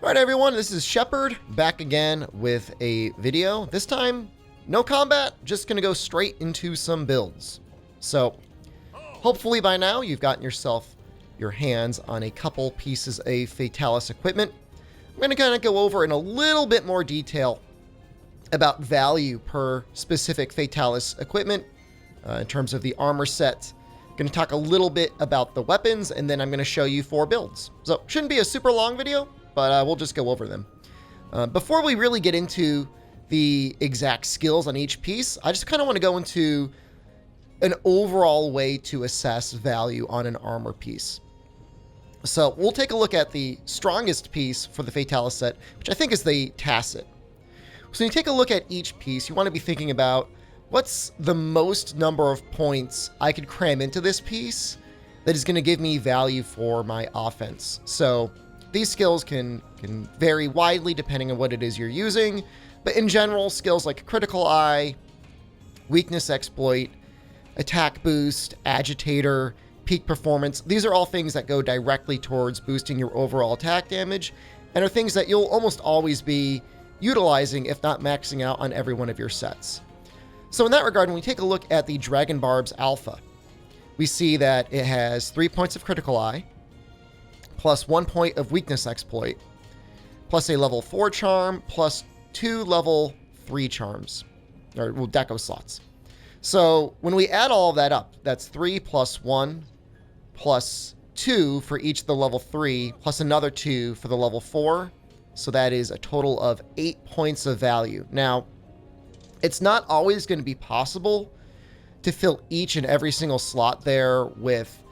Alright everyone, this is Shepard, back again with a video. This time, no combat, just gonna go straight into some builds. So, hopefully by now you've gotten your hands on a couple pieces of Fatalis equipment. I'm gonna kind of go over in a little bit more detail about value per specific Fatalis equipment in terms of the armor set. I'm gonna talk a little bit about the weapons, and then I'm gonna show you 4 builds. So, shouldn't be a super long video, but we'll just go over them. Before we really get into the exact skills on each piece, I just kind of want to go into an overall way to assess value on an armor piece. So we'll take a look at the strongest piece for the Fatalis set, which I think is the Tacit. So when you take a look at each piece, you want to be thinking about what's the most number of points I could cram into this piece that is going to give me value for my offense. So these skills can vary widely depending on what it is you're using, but in general, skills like Critical Eye, Weakness Exploit, Attack Boost, Agitator, Peak Performance, these are all things that go directly towards boosting your overall attack damage, and are things that you'll almost always be utilizing, if not maxing out on every one of your sets. So in that regard, when we take a look at the Dragon Barb's Alpha, we see that it has 3 points of Critical Eye, plus 1 point of Weakness Exploit, plus a level 4 charm, plus 2 level 3 charms, or well, deco slots. So when we add all of that up, that's 3 plus 1 plus 2 for each of the level 3, plus another 2 for the level 4. So that is a total of 8 points of value. Now, it's not always going to be possible to fill each and every single slot there with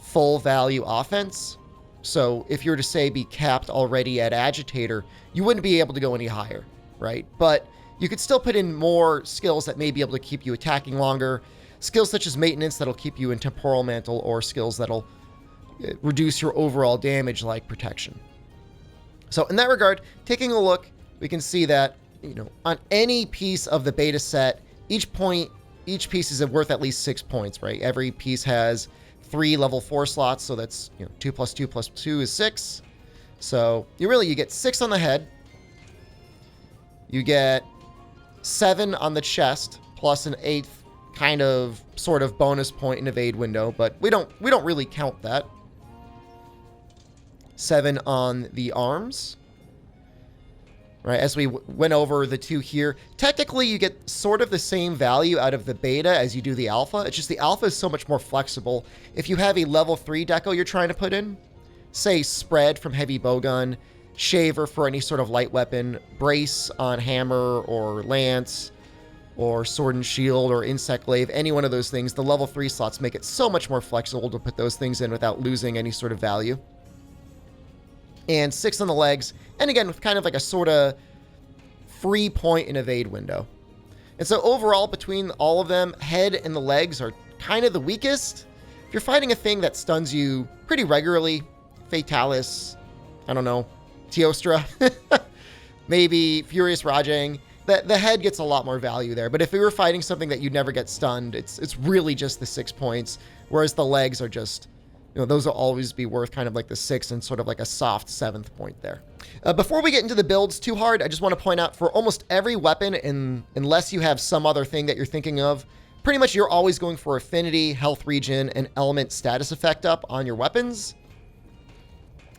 full value offense. So if you were to say be capped already at Agitator, you wouldn't be able to go any higher, right? But you could still put in more skills that may be able to keep you attacking longer, skills such as Maintenance that'll keep you in Temporal Mantle, or skills that'll reduce your overall damage like Protection. So in that regard, taking a look, we can see that, on any piece of the beta set, each piece is worth at least 6 points, right? Every piece has 3 level 4 slots, so that's 2 plus 2 plus 2 is 6. So you get 6 on the head. You get 7 on the chest, plus an 8th kind of sort of bonus point in evade window, but we don't really count that. 7 on the arms. Right, as we went over the 2 here, technically you get sort of the same value out of the beta as you do the alpha. It's just the alpha is so much more flexible. If you have a level 3 deco you're trying to put in, say Spread from Heavy Bowgun, Shaver for any sort of light weapon, Brace on Hammer or Lance, or Sword and Shield or Insect Glaive, any one of those things, the level 3 slots make it so much more flexible to put those things in without losing any sort of value. And 6 on the legs, and again, with kind of like a sort of free point in evade window. And so overall, between all of them, head and the legs are kind of the weakest. If you're fighting a thing that stuns you pretty regularly, Fatalis, I don't know, Teostra, maybe Furious Rajang, the head gets a lot more value there. But if we were fighting something that you'd never get stunned, it's really just the 6 points, whereas the legs are just, those will always be worth kind of like the 6 and sort of like a soft 7th point there. Before we get into the builds too hard, I just want to point out for almost every weapon, unless you have some other thing that you're thinking of, pretty much you're always going for affinity, health regen, and element status effect up on your weapons.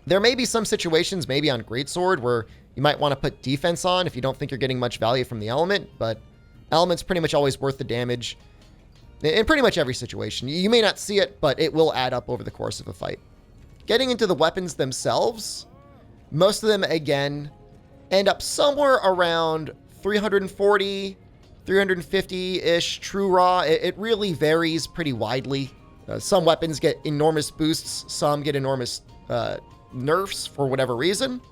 There may be some situations, maybe on Greatsword, where you might want to put defense on if you don't think you're getting much value from the element, but element's pretty much always worth the damage in pretty much every situation. You may not see it, but it will add up over the course of a fight. Getting into the weapons themselves, most of them, again, end up somewhere around 340, 350-ish true raw. It really varies pretty widely. Some weapons get enormous boosts, some get enormous nerfs for whatever reason.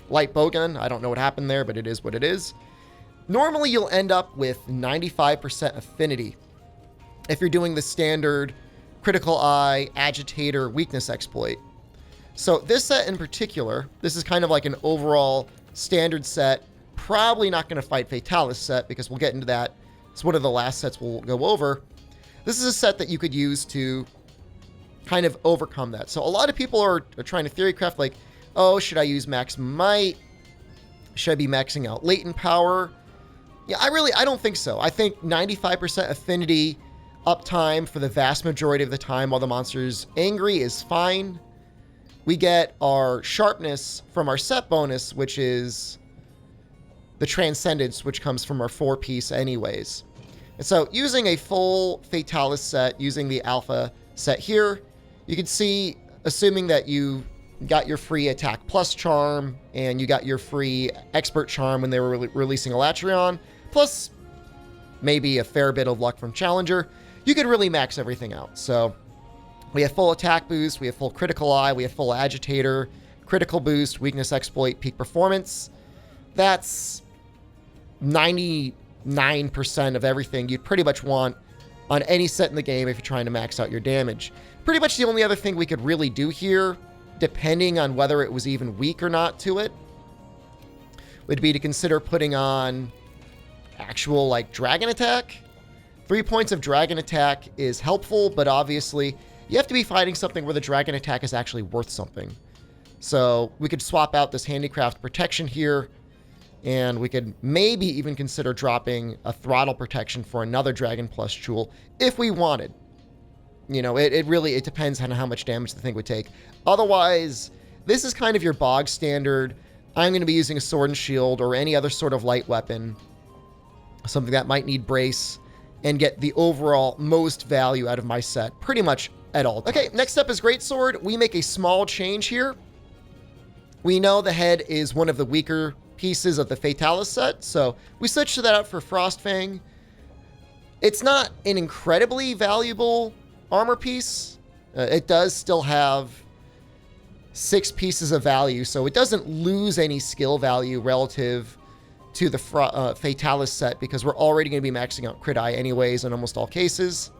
Light Bowgun, I don't know what happened there, but it is what it is. Normally, you'll end up with 95% affinity if you're doing the standard Critical Eye, Agitator, Weakness Exploit. So this set in particular, this is kind of like an overall standard set. Probably not going to fight Fatalis set because we'll get into that. It's one of the last sets we'll go over. This is a set that you could use to kind of overcome that. So a lot of people are trying to theory craft like, oh, should I use max might? Should I be maxing out latent power? Yeah, I don't think so. I think 95% affinity uptime for the vast majority of the time while the monster's angry is fine. We get our sharpness from our set bonus, which is the Transcendence, which comes from our 4-piece anyways. And so using a full Fatalis set, using the Alpha set here, you can see, assuming that you got your free Attack Plus charm and you got your free Expert charm when they were releasing Elatrion, plus maybe a fair bit of luck from Challenger, you could really max everything out. So we have full attack boost, we have full critical eye, we have full agitator, critical boost, weakness exploit, peak performance. That's 99% of everything you'd pretty much want on any set in the game if you're trying to max out your damage. Pretty much the only other thing we could really do here, depending on whether it was even weak or not to it, would be to consider putting on actual like dragon attack. 3 points of dragon attack is helpful, but obviously you have to be fighting something where the dragon attack is actually worth something. So we could swap out this handicraft protection here, and we could maybe even consider dropping a throttle protection for another dragon plus jewel if we wanted. You know, it really depends on how much damage the thing would take. Otherwise, this is kind of your bog standard. I'm going to be using a sword and shield or any other sort of light weapon, something that might need brace, and get the overall most value out of my set pretty much at all times. Okay, next up is Greatsword. We make a small change here. We know the head is one of the weaker pieces of the Fatalis set, so we switched that out for Frostfang. It's not an incredibly valuable armor piece. It does still have 6 pieces of value, so it doesn't lose any skill value relative to the Fatalis set because we're already going to be maxing out crit eye anyways in almost all cases.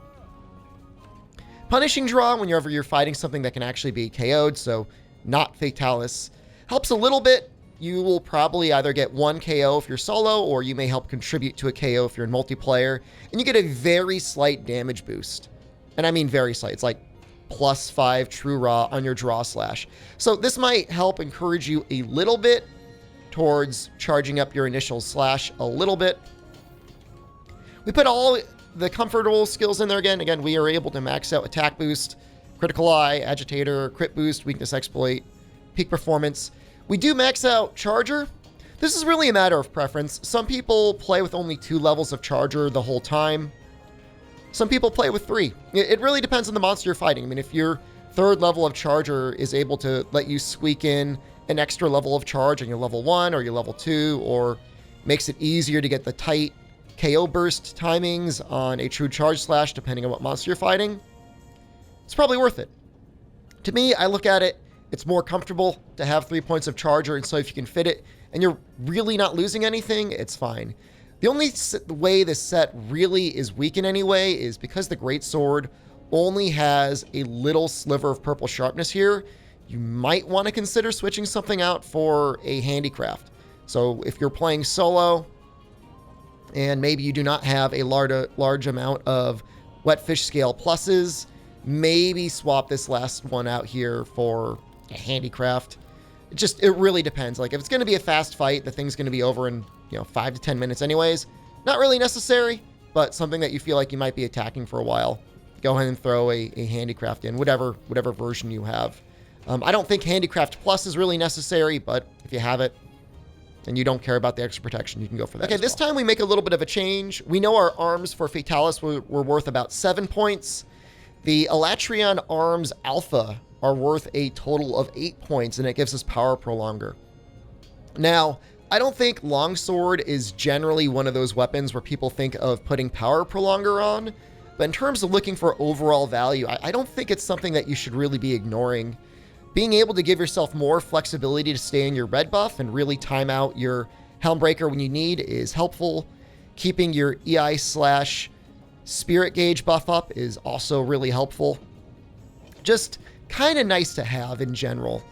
Punishing draw whenever you're fighting something that can actually be KO'd, so not Fatalis, helps a little bit. You will probably either get 1 KO if you're solo, or you may help contribute to a KO if you're in multiplayer, and you get a very slight damage boost. And I mean very slight. It's like +5 true raw on your draw slash. So this might help encourage you a little bit towards charging up your initial slash a little bit. We put all the comfortable skills in there again. Again, we are able to max out attack boost, critical eye, agitator, crit boost, weakness exploit, peak performance. We do max out charger. This is really a matter of preference. Some people play with only 2 levels of charger the whole time. Some people play with 3. It really depends on the monster you're fighting. I mean, if your 3rd level of charger is able to let you squeak in an extra level of charge on your level 1 or your level 2, or makes it easier to get the tight KO burst timings on a true charge slash depending on what monster you're fighting, it's probably worth it. To me, I look at it, it's more comfortable to have 3 points of charger, and so if you can fit it and you're really not losing anything, it's fine. The only way this set really is weak in any way is because the Greatsword only has a little sliver of purple sharpness here. You might want to consider switching something out for a handicraft. So if you're playing solo and maybe you do not have a large amount of Wetfish Scale pluses, maybe swap this last one out here for a handicraft. It really depends. Like if it's going to be a fast fight, the thing's going to be over in 5 to 10 minutes anyways. Not really necessary, but something that you feel like you might be attacking for a while, go ahead and throw a handicraft in, whatever version you have. I don't think handicraft plus is really necessary, but if you have it and you don't care about the extra protection, you can go for that. Okay, this time we make a little bit of a change. We know our arms for Fatalis were worth about 7 points. The Elatrion arms alpha are worth a total of 8 points, and it gives us power prolonger. Now, I don't think longsword is generally one of those weapons where people think of putting power prolonger on, but in terms of looking for overall value, I don't think it's something that you should really be ignoring. Being able to give yourself more flexibility to stay in your red buff and really time out your Helmbreaker when you need is helpful. Keeping your EI/Spirit Gauge buff up is also really helpful. Just kind of nice to have in general.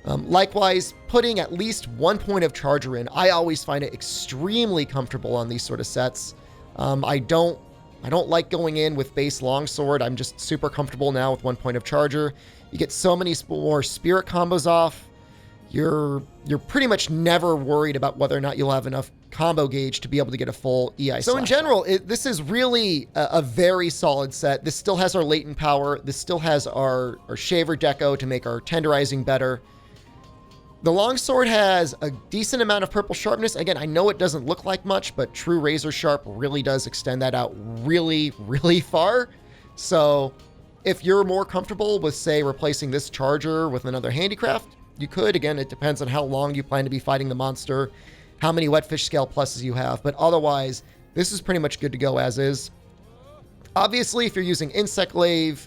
Likewise, putting at least 1 point of charger in, I always find it extremely comfortable on these sort of sets. I don't like going in with base longsword. I'm just super comfortable now with 1 point of charger. You get so many more spirit combos off. you're pretty much never worried about whether or not you'll have enough combo gauge to be able to get a full EI. So in general, this is really a very solid set. This still has our latent power. This still has our shaver deco to make our tenderizing better. The longsword has a decent amount of purple sharpness. Again, I know it doesn't look like much, but true razor sharp really does extend that out really, really far. So if you're more comfortable with, say, replacing this charger with another handicraft, you could. Again, it depends on how long you plan to be fighting the monster, how many wetfish scale pluses you have, but otherwise, this is pretty much good to go as is. Obviously, if you're using insect lave,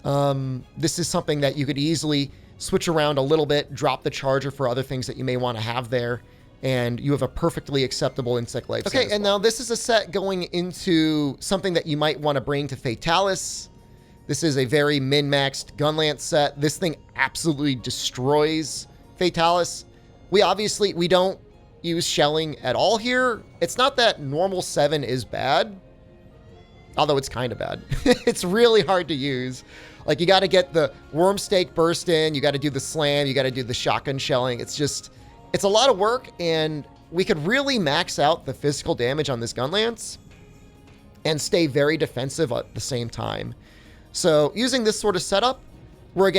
this is something that you could easily switch around a little bit, drop the charger for other things that you may want to have there, and you have a perfectly acceptable insect lave. Okay, and now this is a set going into something that you might want to bring to Fatalis. This is a very min-maxed gunlance set. This thing absolutely destroys Fatalis. We don't use shelling at all here. It's not that normal 7 is bad, although it's kind of bad. It's really hard to use. Like, you got to get the worm stake burst in, you got to do the slam, you got to do the shotgun shelling. It's a lot of work, and we could really max out the physical damage on this gunlance and stay very defensive at the same time. So using this sort of setup, we're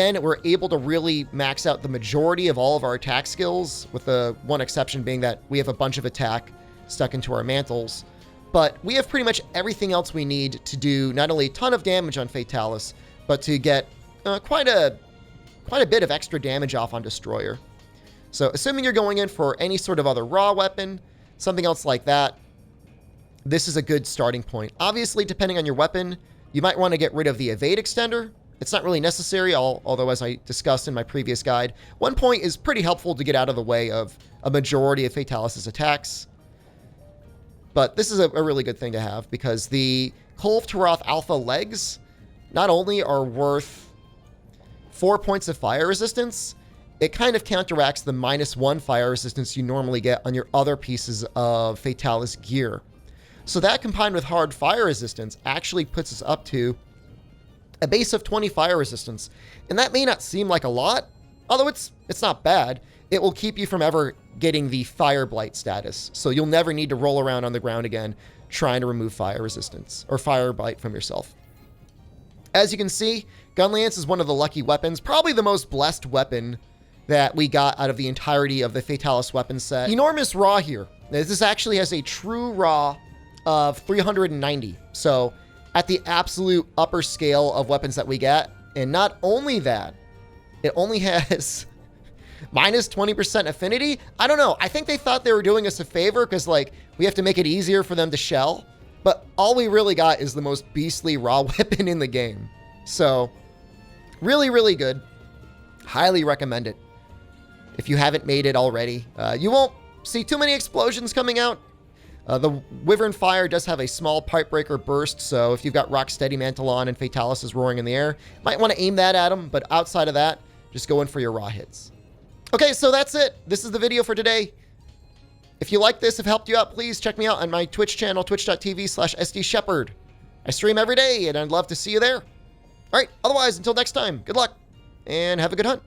able to really max out the majority of all of our attack skills, with the one exception being that we have a bunch of attack stuck into our mantles. But we have pretty much everything else we need to do not only a ton of damage on Fatalis, but to get quite a bit of extra damage off on Destroyer. So assuming you're going in for any sort of other raw weapon, something else like that, this is a good starting point. Obviously, depending on your weapon, you might want to get rid of the evade extender. It's not really necessary, although as I discussed in my previous guide, 1 point is pretty helpful to get out of the way of a majority of Fatalis' attacks. But this is a really good thing to have, because the Kolv Taroth Alpha legs not only are worth 4 points of fire resistance, it kind of counteracts the -1 fire resistance you normally get on your other pieces of Fatalis gear. So that, combined with hard fire resistance, actually puts us up to a base of 20 fire resistance. And that may not seem like a lot, although it's not bad. It will keep you from ever getting the fire blight status. So you'll never need to roll around on the ground again trying to remove fire resistance or fire blight from yourself. As you can see, Gunlance is one of the lucky weapons, probably the most blessed weapon that we got out of the entirety of the Fatalis weapon set. Enormous raw here. This actually has a true raw of 390. So at the absolute upper scale of weapons that we get. And not only that, it only has minus 20% affinity. I don't know. I think they thought they were doing us a favor because, like, we have to make it easier for them to shell. But all we really got is the most beastly raw weapon in the game. So, really, really good. Highly recommend it. If you haven't made it already, you won't see too many explosions coming out. The Wyvern Fire does have a small pipe breaker burst, so if you've got Rocksteady Mantle on and Fatalis is roaring in the air, might want to aim that at them, but outside of that, just go in for your raw hits. Okay, so that's it. This is the video for today. If you like this, if it helped you out, please check me out on my Twitch channel, twitch.tv/SDShepherd. I stream every day, and I'd love to see you there. All right, otherwise, until next time, good luck, and have a good hunt.